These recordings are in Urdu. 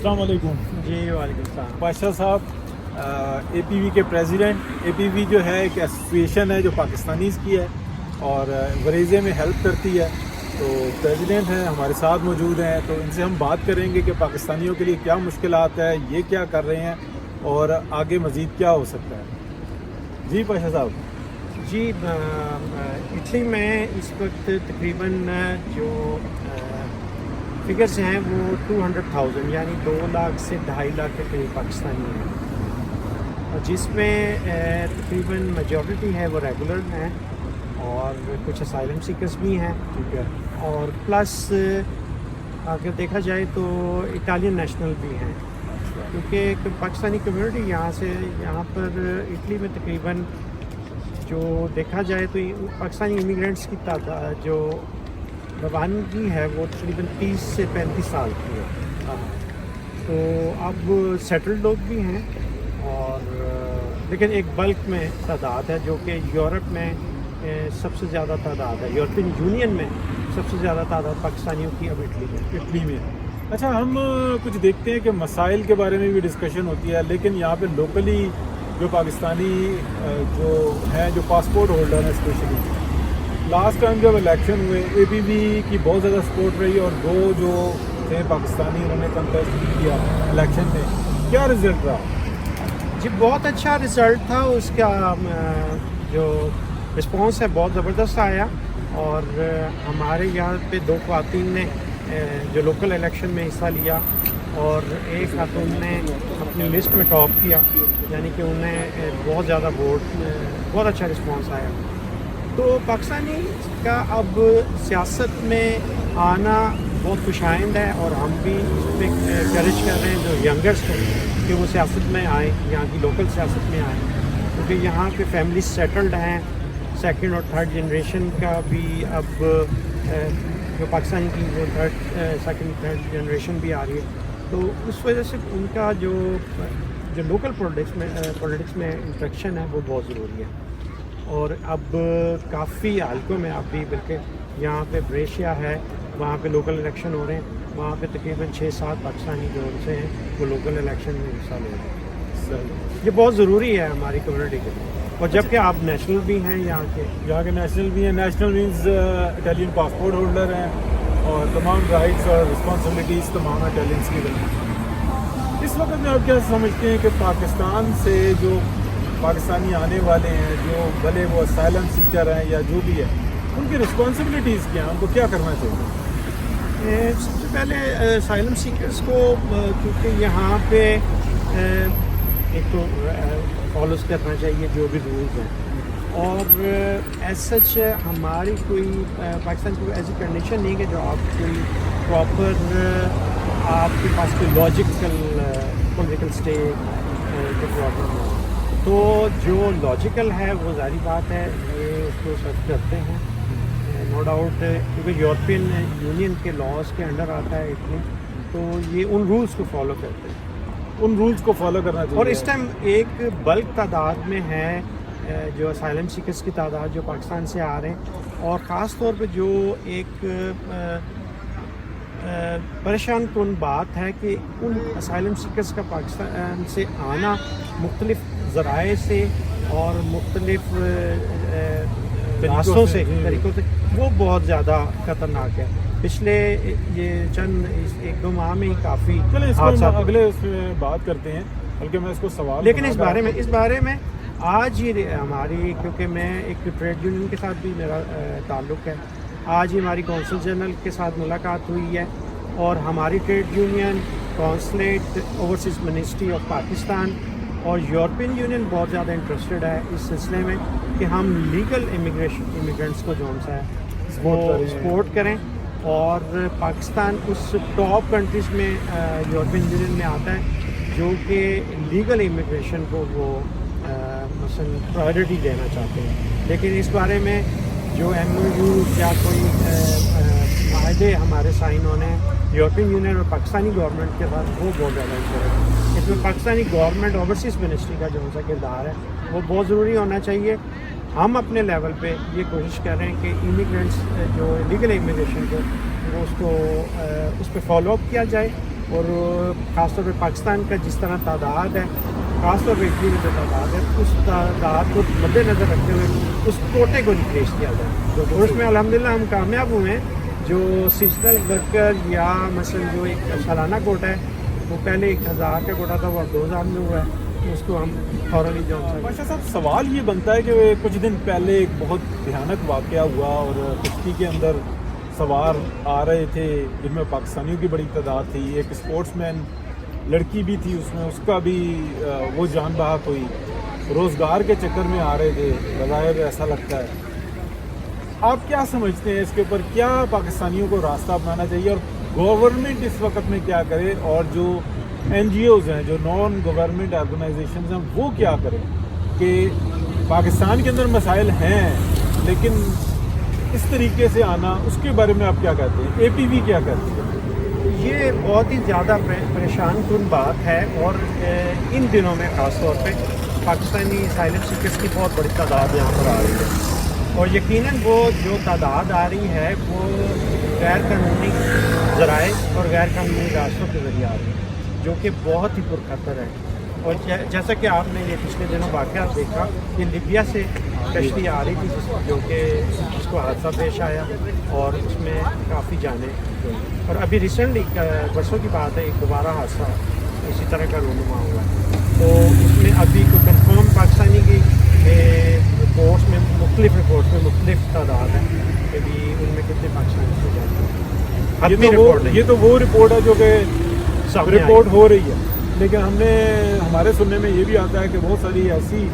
السلام علیکم. جی وعلیکم السلام. بادشاہ صاحب, اے پی وی کے پریزیڈنٹ. اے پی وی جو ہے ایک ایسوسیشن ہے جو پاکستانیز کی ہے اور غریزے میں ہیلپ کرتی ہے. تو پریزیڈنٹ ہیں ہمارے ساتھ موجود ہیں, تو ان سے ہم بات کریں گے کہ پاکستانیوں کے لیے کیا مشکلات ہے, یہ کیا کر رہے ہیں اور آگے مزید کیا ہو سکتا ہے. جی بادشاہ صاحب. جی اٹلی میں اس وقت تقریباً جو فگرز ہیں وہ 200,000 یعنی 2 لاکھ سے 2.5 لاکھ کے قریب پاکستانی ہیں, اور جس میں تقریباً میجورٹی ہے وہ ریگولر ہیں اور کچھ اسائلم سیکرز بھی ہیں. ٹھیک ہے. اور پلس اگر دیکھا جائے تو اٹالین نیشنل بھی ہیں, کیونککہ پاکستانی کمیونٹی یہاں پر اٹلی میں تقریباً جو دیکھا جائے تو پاکستانی امیگرینٹس کی تعداد جو روانگی ہے وہ تقریباً 30 سے 35 سال کی ہے. تو اب سیٹلڈ لوگ بھی ہیں, اور لیکن ایک بلک میں تعداد ہے جو کہ یورپ میں سب سے زیادہ تعداد ہے. یورپین یونین میں سب سے زیادہ تعداد پاکستانیوں کی اب اٹلی میں. اچھا, ہم کچھ دیکھتے ہیں کہ مسائل کے بارے میں بھی ڈسکشن ہوتی ہے, لیکن یہاں پہ لوکلی جو پاکستانی جو ہیں جو پاسپورٹ ہولڈر ہیں, اسپیشلی لاسٹ ٹائم جب الیکشن ہوئے اے پی وی کی بہت زیادہ سپورٹ رہی, اور 2 جو تھے پاکستانی انہوں نے کنٹیسٹ کیا الیکشن میں. کیا رزلٹ رہا؟ جی بہت اچھا رزلٹ تھا. اس کا جو رسپانس ہے بہت زبردست آیا, اور ہمارے یہاں پہ 2 خواتین نے جو لوکل الیکشن میں حصہ لیا, اور ایک خاتون نے اپنی لسٹ میں ٹاپ کیا, یعنی کہ انہیں بہت زیادہ ووٹ, بہت اچھا رسپانس آیا. تو پاکستانی کا اب سیاست میں آنا بہت خوشائند ہے, اور ہم بھی اس پہ انکریج کر رہے ہیں جو ینگرس ہیں کہ وہ سیاست میں آئیں, یہاں کی لوکل سیاست میں آئیں, کیونکہ یہاں پہ فیملی سیٹلڈ ہیں. 2nd اور 3rd جنریشن کا بھی اب جو پاکستانی کی وہ 2nd 3rd جنریشن بھی آ رہی ہے. تو اس وجہ سے ان کا جو لوکل پولیٹکس میں انٹریکشن ہے وہ بہت ضروری ہے. اور اب کافی حلقوں میں اب بھی, بلکہ یہاں پہ بریشیا ہے, وہاں پہ لوکل الیکشن ہو رہے ہیں, وہاں پہ تقریباً 6-7 پاکستانی جو ان سے ہیں وہ لوکل الیکشن میں حصہ لے رہے ہیں. یہ بہت ضروری ہے ہماری کمیونٹی کے لیے. اور جبکہ آپ نیشنل بھی ہیں یہاں کے نیشنل بھی ہیں. National means Italian passport holder ہیں, اور تمام رائٹس اور رسپانسبلٹیز تمام اٹالینس کی رہیں. اس وقت میں آپ کیا سمجھتے ہیں کہ پاکستان سے جو پاکستانی آنے والے ہیں, جو بھلے وہ اسائلم سیکر ہیں یا جو بھی ہے, ان کی رسپانسبلٹیز کیا ہیں, ان کو کیا کرنا چاہیے؟ سب سے پہلے اسائلم سیکرز کو, کیونکہ یہاں پہ ایک تو فالوز کرنا چاہیے جو بھی رولز ہیں, اور ایز سچ ہماری کوئی پاکستان کی ایسی کنڈیشن نہیں کہ جو آپ کوئی پراپر آپ کے پاس کوئی لاجیکل پولیٹیکل اسٹیٹ کے پرابلم ہو. تو جو لاجیکل ہے وہ ظاہری بات ہے یہ اس کو سرچ کرتے ہیں, نو ڈاؤٹ, کیونکہ یورپین یونین کے لاز کے انڈر آتا ہے اٹلی, تو یہ ان رولز کو فالو کرتے ہیں. ان رولز کو فالو کرنا چاہیے. اور اس ٹائم ایک بلک تعداد میں ہے جو اسائلم سیکرز کی تعداد جو پاکستان سے آ رہے ہیں, اور خاص طور پہ جو ایک پریشان کن بات ہے کہ ان اسائلم سیکرز کا پاکستان سے آنا مختلف ذرائع سے اور مختلف راستوں سے, طریقوں سے, وہ بہت زیادہ خطرناک ہے. پچھلے یہ چند 1-2 ماہ میں ہی کافی حادثات, اگلے اس میں بات کرتے ہیں, بلکہ میں اس کو سوال, لیکن اس بارے میں آج ہی ہماری, کیونکہ میں ایک ٹریڈ یونین کے ساتھ بھی میرا تعلق ہے, آج ہی ہماری کونسل جنرل کے ساتھ ملاقات ہوئی ہے, اور ہماری trade union, consulate, overseas ministry of Pakistan اور یورپین یونین بہت زیادہ انٹرسٹڈ ہے اس سلسلے میں کہ ہم لیگل امیگرینٹس کو جو ہے وہ سپورٹ کریں, اور پاکستان اس ٹاپ کنٹریز میں یورپین یونین میں آتا ہے جو کہ لیگل امیگریشن کو وہ مثلاً پرائیورٹی دینا چاہتے ہیں. لیکن اس بارے میں جو MOU یا کوئی معاہدے ہمارے سائن ہونے ہیں یورپین یونین اور پاکستانی گورنمنٹ کے ساتھ, وہ بہت زیادہ امپورٹنٹ ہے. اس میں پاکستانی گورنمنٹ اوورسیز منسٹری کا جو ان کا کردار ہے وہ بہت ضروری ہونا چاہیے. ہم اپنے لیول پہ یہ کوشش کر رہے ہیں کہ امیگرینٹس جو لیگل امیگریشن کو وہ اس پہ فالو اپ کیا جائے, اور خاص طور پہ پاکستان کا جس طرح تعداد ہے، خاص طور پہ اٹلی میں جو تعداد ہے، اس تعداد کو مد نظر رکھتے ہوئے اس کوٹے کو ریپلیس کیا جائے، اور اس میں الحمدللہ ہم کامیاب ہوئے ہیں۔ جو سیزنل ورکر یا مثلا جو ایک سالانہ کوٹا ہے، وہ پہلے 1000 کا کوٹا تھا، وہ اب 2000 میں ہوا ہے، اس کو ہم فوراً جو بادشاہ صاحب سوال یہ بنتا ہے کہ کچھ دن پہلے ایک بہت بھیانک واقعہ ہوا اور کشتی کے اندر سوار آ رہے تھے جن میں پاکستانیوں کی بڑی تعداد تھی، ایک اسپورٹس مین لڑکی بھی تھی اس میں، اس کا بھی وہ جان بحق ہوئی، روزگار کے چکر میں آ رہے تھے، بظاہر ایسا لگتا ہے۔ آپ کیا سمجھتے ہیں اس کے اوپر، کیا پاکستانیوں کو راستہ اپنانا چاہیے اور گورنمنٹ اس وقت میں کیا کرے، اور جو این جی اوز ہیں، جو نان گورنمنٹ آرگنائزیشنز ہیں، وہ کیا کریں کہ پاکستان کے اندر مسائل ہیں لیکن اس طریقے سے آنا، اس کے بارے میں آپ کیا کہتے ہیں؟ اے پی وی کیا کہتے ہیں؟ یہ بہت ہی زیادہ پریشان کن بات ہے، اور ان دنوں میں خاص طور پہ پاکستانی اسائلم سیکرز کی بہت بڑی تعداد یہاں پر آ رہی ہے، اور یقیناً وہ جو تعداد آ رہی ہے وہ غیر قانونی ذرائع اور غیر قانونی راستوں کے ذریعے آ رہی ہے، جو کہ بہت ہی پرخطر ہے۔ اور جیسا کہ آپ نے یہ پچھلے دنوں واقعہ دیکھا کہ لیبیا سے کشتی آ رہی تھی جس کو حادثہ پیش آیا اور اس میں کافی جانیں گئی، اور ابھی ریسنٹلی برسوں کی بات ہے ایک دوبارہ حادثہ اسی طرح کا رونما ہوا ہے، تو اس میں ابھی کو کنفرم پاکستانی کی رپورٹس میں مختلف تعداد ہے کہ بھی ان میں کتنے پاکستانی سے جاتے ہیں۔ یہ تو وہ رپورٹ ہے جو کہ رپورٹ ہو رہی ہے، لیکن ہم نے ہمارے سننے میں یہ بھی آتا ہے کہ بہت ساری ایسی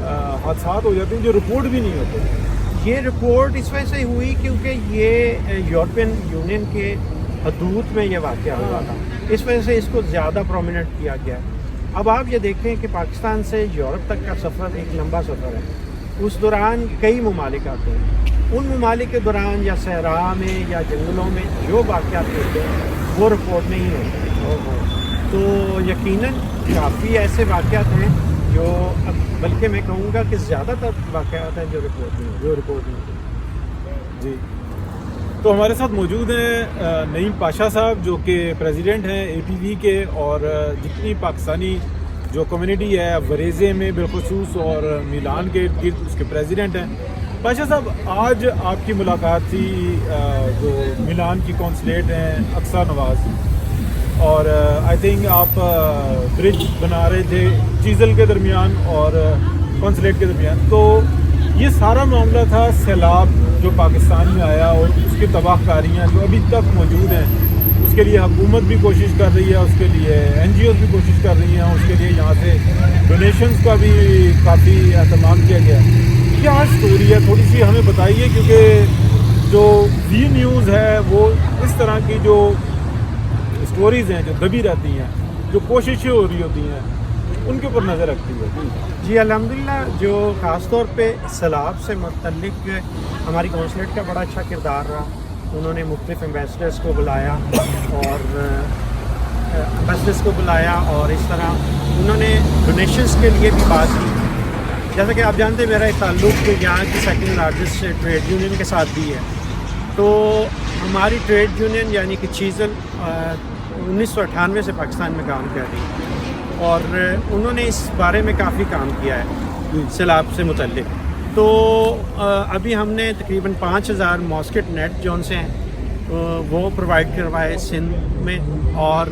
حادثات ہو جاتے ہیں جو رپورٹ بھی نہیں ہوتے۔ یہ رپورٹ اس وجہ سے ہوئی کیونکہ یہ یورپین یونین کے حدود میں یہ واقعہ ہوا تھا، اس وجہ سے اس کو زیادہ پرومیننٹ کیا گیا ہے۔ اب آپ یہ دیکھیں کہ پاکستان سے یورپ تک کا سفر ایک لمبا سفر ہے، اس دوران کئی ممالک آتے ہیں، ان ممالک کے دوران یا صحرا میں یا جنگلوں میں جو واقعات ہوتے ہیں وہ رپورٹ نہیں ہوتے، تو یقیناً کافی ایسے واقعات ہیں جو بلکہ میں کہوں گا کہ زیادہ تر واقعات ہیں جو رپورٹ نہیں ہوتے۔ جی، تو ہمارے ساتھ موجود ہیں نعیم پاشا صاحب جو کہ پریزیڈنٹ ہیں اے پی وی کے، اور جتنی پاکستانی جو کمیونٹی ہے وریزے میں بالخصوص اور میلان کے ارد گرد اس کے پریزیڈنٹ ہیں۔ پاشا صاحب، آج آپ کی ملاقات تھی جو میلان کی کونسلیٹ ہیں اقصیٰ نواز، اور آئی تھنک آپ برج بنا رہے تھے چیزل کے درمیان اور کونسلیٹ کے درمیان، تو یہ سارا معاملہ تھا سیلاب جو پاکستان میں آیا اور اس کی تباہ کاریاں جو ابھی تک موجود ہیں، اس کے لیے حکومت بھی کوشش کر رہی ہے، اس کے لیے این جی اوز بھی کوشش کر رہی ہیں، اس کے لیے یہاں سے ڈونیشنز کا بھی کافی اہتمام کیا گیا۔ کیا اسٹوری ہے، تھوڑی سی ہمیں بتائیے، کیونکہ جو وی نیوز ہے وہ اس طرح کی جو اسٹوریز ہیں جو دبی رہتی ہیں، جو کوششیں ہو رہی ہوتی ہیں، ان کے اوپر نظر رکھتی ہے۔ جی الحمدللہ، جو خاص طور پہ سیلاب سے متعلق ہماری کونسلیٹ کا بڑا اچھا کردار رہا، انہوں نے مختلف ایمبیسڈرس کو بلایا اور اس طرح انہوں نے ڈونیشنز کے لیے بھی بات کی۔ جیسا کہ آپ جانتے ہیں میرا ایک تعلق یہاں کی سیکنڈ لارجسٹ ٹریڈ یونین کے ساتھ بھی ہے، تو ہماری ٹریڈ یونین یعنی کہ چیزل 1998 سے پاکستان میں کام کر رہی ہے، اور انہوں نے اس بارے میں کافی کام کیا ہے سیلاب سے متعلق۔ تو ابھی ہم نے تقریباً 5000 ماسکٹ نیٹ جون سے ہیں وہ پرووائڈ کروائے سندھ میں، اور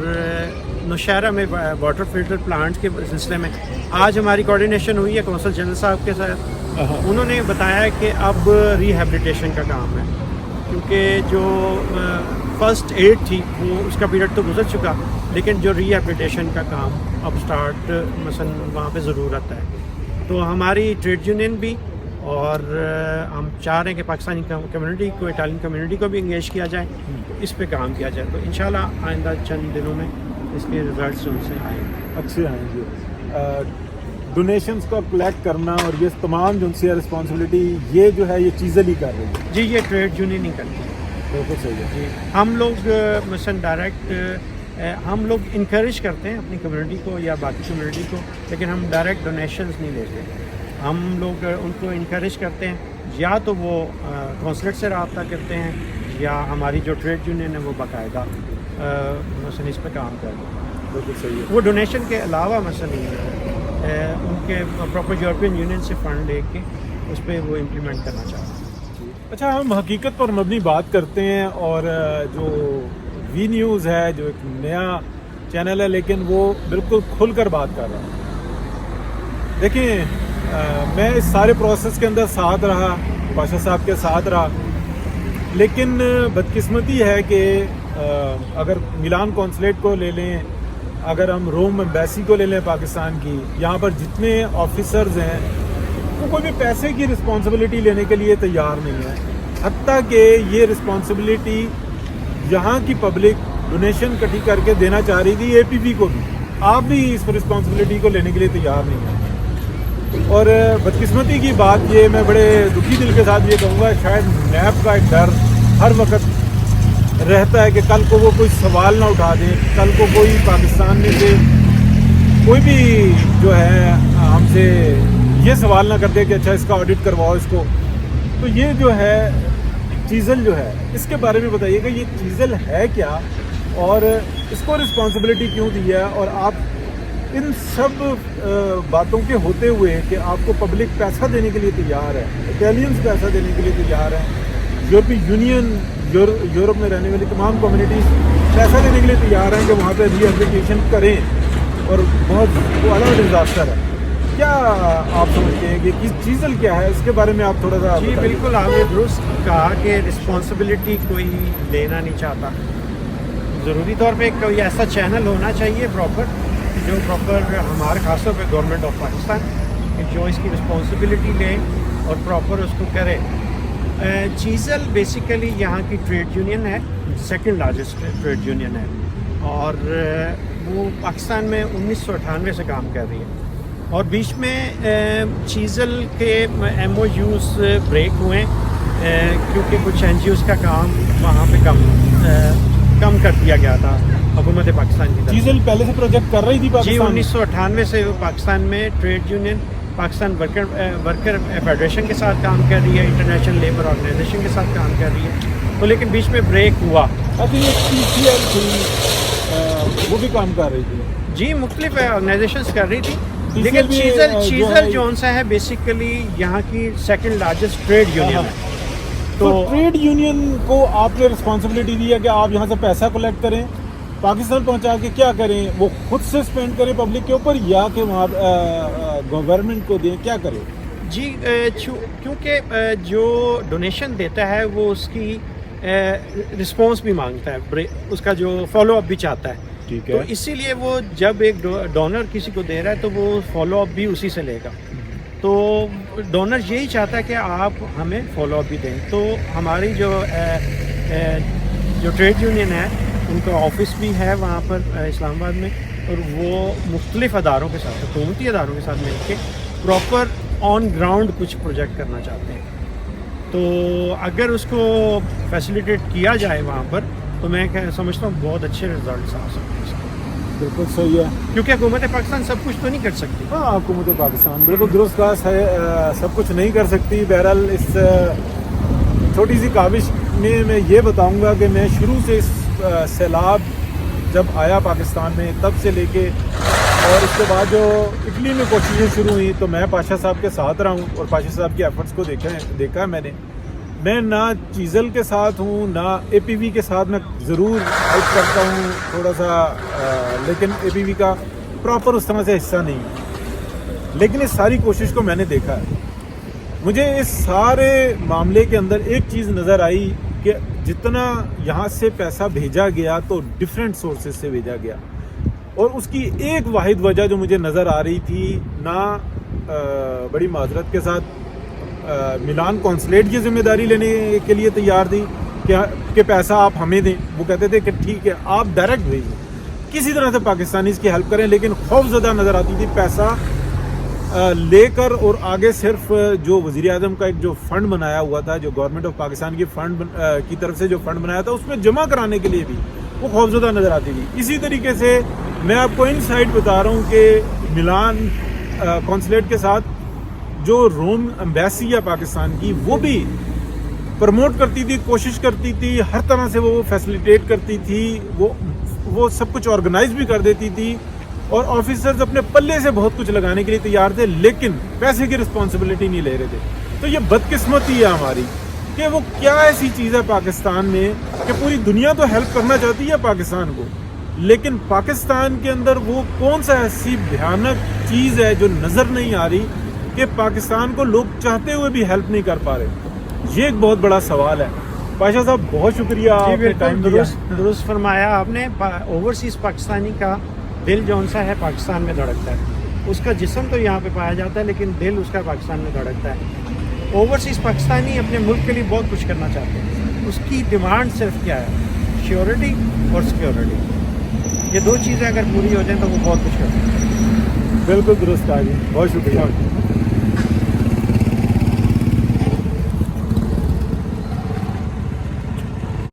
نوشہرہ میں واٹر فلٹر پلانٹ کے سلسلے میں آج ہماری کوارڈینیشن ہوئی ہے کونسل جنرل صاحب کے ساتھ۔ انہوں نے بتایا کہ اب ریہیبلیٹیشن کا کام ہے، کیونکہ جو فرسٹ ایڈ تھی وہ اس کا پیریڈ تو گزر چکا، لیکن جو ریہیبلیٹیشن کا کام اب سٹارٹ مثلا وہاں پہ ضرورت ہے۔ تو ہماری ٹریڈ یونین بھی، اور ہم چاہ رہے ہیں کہ پاکستانی کمیونٹی کو، اٹالین کمیونٹی کو بھی انگیج کیا جائے، اس پہ کام کیا جائے، تو انشاءاللہ آئندہ چند دنوں میں اس کے ریزلٹس ان سے آئیں گے، اچھے آئیں گے۔ ڈونیشنز کا کلیکٹ کرنا اور یہ تمام جو ان سے رسپانسبلٹی یہ جو ہے یہ چیزیں ہی کر رہی ہے؟ جی یہ ٹریڈ یونین ہی کرتی ہے۔ بالکل صحیح ہے جی ہم لوگ مثلاً ڈائریکٹ ہم لوگ انکریج کرتے ہیں اپنی کمیونٹی کو یا باقی کمیونٹی کو، لیکن ہم ڈائریکٹ ڈونیشنز نہیں لیتے، ہم لوگ ان کو انکریج کرتے ہیں، یا تو وہ کونسلیٹ سے رابطہ کرتے ہیں، یا ہماری جو ٹریڈ یونین ہے وہ باقاعدہ مثلا اس پہ کام کر رہے ہیں. بالکل صحیح ہے. وہ ڈونیشن کے علاوہ مثلا ان کے پراپر یورپین یونین سے فنڈ لے کے اس پہ وہ امپلیمنٹ کرنا چاہتے ہیں. اچھا, ہم حقیقت پر مبنی بات کرتے ہیں, اور جو وی نیوز ہے جو ایک نیا چینل ہے لیکن وہ بالکل کھل کر بات کر رہا ہے. دیکھیں, میں اس سارے پروسیس کے اندر ساتھ رہا, پاشا صاحب کے ساتھ رہا, لیکن بدقسمتی ہے کہ اگر میلان کونسلیٹ کو لے لیں, اگر ہم روم ایمبیسی کو لے لیں پاکستان کی, یہاں پر جتنے آفیسرز ہیں وہ کوئی بھی پیسے کی رسپانسبلٹی لینے کے لیے تیار نہیں ہے. حتیٰ کہ یہ رسپانسبلٹی یہاں کی پبلک ڈونیشن اکٹھی کر کے دینا چاہ رہی تھی اے پی پی کو بھی, آپ بھی اس رسپانسبلٹی کو لینے کے لیے تیار نہیں ہیں. اور بدقسمتی کی بات یہ, میں بڑے دکھی دل کے ساتھ یہ کہوں گا, شاید نیب کا ایک ڈر ہر وقت رہتا ہے کہ کل کو وہ کوئی سوال نہ اٹھا دیں, کل کو کوئی پاکستان میں سے کوئی بھی جو ہے ہم سے یہ سوال نہ کرتے کہ اچھا اس کا آڈٹ کرواؤ اس کو. تو یہ جو ہے چیزل جو ہے, اس کے بارے میں بتائیے کہ یہ چیزل ہے کیا, اور اس کو رسپانسبلٹی کیوں دی ہے, اور آپ ان سب باتوں کے ہوتے ہوئے کہ آپ کو پبلک پیسہ دینے کے لیے تیار ہے, اٹیلینز پیسہ دینے کے لیے تیار ہیں, یورپی یونین یورپ میں رہنے والی تمام کمیونٹیز پیسہ دینے کے لیے تیار ہیں کہ وہاں پہ ری ایپلیکیشن کریں, اور بہت اعلیٰ ڈیزاسٹر ہے. کیا آپ سمجھتے ہیں کہ چیزل کیا ہے, اس کے بارے میں آپ تھوڑا سا جی بالکل, آپ نے درست کہا کہ رسپانسبلٹی کوئی لینا نہیں چاہتا. ضروری طور پہ کوئی ایسا چینل ہونا چاہیے جو پراپر ہمارے خاص طور پہ گورنمنٹ آف پاکستان جو اس کی رسپانسبلٹی لے اور پراپر اس کو کرے. چیزل بیسیکلی یہاں کی ٹریڈ یونین ہے, سیکنڈ لارجسٹ ٹریڈ یونین ہے, اور وہ پاکستان میں 1998 سے کام کر رہی ہے. اور بیچ میں چیزل کے ایم او یوز بریک ہوئے کیونکہ کچھ این جی اوز کا کام وہاں پہ کم کر دیا گیا تھا حکومت پاکستان کی طرف. چیزل پہلے سے پروجیکٹ کر رہی تھی جی, پاکستان 1998 سے وہ پاکستان میں trade union Pakistan worker federation کے ساتھ کام کر رہی ہے, انٹرنیشنل لیبر آرگنائزیشن کے ساتھ کام کر رہی ہے. تو لیکن بیچ میں بریک ہوا. ابھی ایک پی سی ایل تھی, وہ بھی کام کر رہی تھی. جی, مختلف آرگنائزیشنز کر رہی تھی, لیکن بھی چیزل جون سا ہے بیسیکلی یہاں کی سیکنڈ لارجسٹ ٹریڈ یونین ہے. تو ٹریڈ یونین کو آپ نے رسپانسبلٹی دی ہے کہ آپ یہاں سے پیسہ کلیکٹ کریں, پاکستان پہنچا کے کیا کریں, وہ خود سے اسپینڈ کریں پبلک کے اوپر, یا کہ وہاں گورنمنٹ کو دیں, کیا کریں؟ جی, کیونکہ جو ڈونیشن دیتا ہے وہ اس کی رسپانس بھی مانگتا ہے, اس کا جو فالو اپ بھی چاہتا ہے. ٹھیک تو ہے, اسی لیے وہ جب ایک ڈونر کسی کو دے رہا ہے تو وہ فالو اپ بھی اسی سے لے گا. تو ڈونر یہی چاہتا ہے کہ آپ ہمیں فالو اپ بھی دیں. تو ہماری جو ٹریڈ یونین ہے ان کا آفس بھی ہے وہاں پر اسلام آباد میں, اور وہ مختلف اداروں کے ساتھ, حکومتی اداروں کے ساتھ مل کے پراپر آن گراؤنڈ کچھ پروجیکٹ کرنا چاہتے ہیں. تو اگر اس کو فیسیلیٹیٹ کیا جائے وہاں پر تو میں سمجھتا ہوں بہت اچھے رزلٹس آ سکتے ہیں. بالکل صحیح ہے, کیونکہ حکومت پاکستان سب کچھ تو نہیں کر سکتی. ہاں, حکومت پاکستان بالکل درست کہا ہے, سب کچھ نہیں کر سکتی. بہرحال اس چھوٹی سی کاوش میں میں یہ بتاؤں گا کہ میں شروع سے اس سیلاب جب آیا پاکستان میں تب سے لے کے, اور اس کے بعد جو اٹلی میں کوششیں شروع ہوئی, تو میں پاشا صاحب کے ساتھ رہا ہوں اور پاشا صاحب کے ایفرٹس کو دیکھا ہے میں نے. میں نہ چیزل کے ساتھ ہوں نہ اے پی وی کے ساتھ, میں ضرور ہیلپ کرتا ہوں تھوڑا سا, لیکن اے پی وی کا پراپر اس طرح سے حصہ نہیں ہے. لیکن اس ساری کوشش کو میں نے دیکھا ہے. مجھے اس سارے معاملے کے اندر ایک چیز نظر آئی کہ جتنا یہاں سے پیسہ بھیجا گیا تو ڈفرینٹ سورسز سے بھیجا گیا, اور اس کی ایک واحد وجہ جو مجھے نظر آ رہی تھی, نہ بڑی معذرت کے ساتھ میلان کونسلیٹ کی ذمہ داری لینے کے لیے تیار تھی کہ پیسہ آپ ہمیں دیں. وہ کہتے تھے کہ ٹھیک ہے آپ ڈائریکٹ بھیجیں, کسی طرح سے پاکستانیز کی ہیلپ کریں, لیکن خوف زدہ نظر آتی تھی پیسہ لے کر. اور آگے صرف جو وزیر اعظم کا ایک جو فنڈ بنایا ہوا تھا, جو گورنمنٹ آف پاکستان کی فنڈ کی طرف سے جو فنڈ بنایا تھا, اس میں جمع کرانے کے لیے بھی وہ خوفزدہ نظر آتی تھی. اسی طریقے سے میں آپ کو ان سائڈ بتا رہا ہوں کہ میلان کونسلیٹ کے ساتھ جو روم ایمبیسی ہے پاکستان کی, وہ بھی پروموٹ کرتی تھی, کوشش کرتی تھی, ہر طرح سے وہ فیسیلیٹیٹ کرتی تھی. وہ وہ سب کچھ آرگنائز بھی کر دیتی تھی اور آفیسرز اپنے پلے سے بہت کچھ لگانے کے لیے تیار تھے لیکن پیسے کی رسپانسبلٹی نہیں لے رہے تھے. تو یہ بدقسمتی ہے ہماری کہ وہ کیا ایسی چیز ہے پاکستان میں کہ پوری دنیا تو ہیلپ کرنا چاہتی ہے پاکستان کو, لیکن پاکستان کے اندر وہ کون سا ایسی بھیانک چیز ہے جو نظر نہیں آ رہی کہ پاکستان کو لوگ چاہتے ہوئے بھی ہیلپ نہیں کر پا رہے. یہ ایک بہت بڑا سوال ہے. پاشا صاحب بہت شکریہ, جی آپ نے ٹائم بالکل دیا. درست فرمایا آپ نے. اوورسیز پاکستانی کا دل جون سا ہے پاکستان میں دھڑکتا ہے, اس کا جسم تو یہاں پہ پایا جاتا ہے لیکن دل اس کا پاکستان میں دھڑکتا ہے. اوورسیز پاکستانی اپنے ملک کے لیے بہت کچھ کرنا چاہتے ہیں, اس کی ڈیمانڈ صرف کیا ہے, شیورٹی اور سیکورٹی. یہ دو چیزیں اگر پوری ہو جائیں تو وہ بہت کچھ کرتے ہیں. بالکل درست آ جی, بہت شکریہ.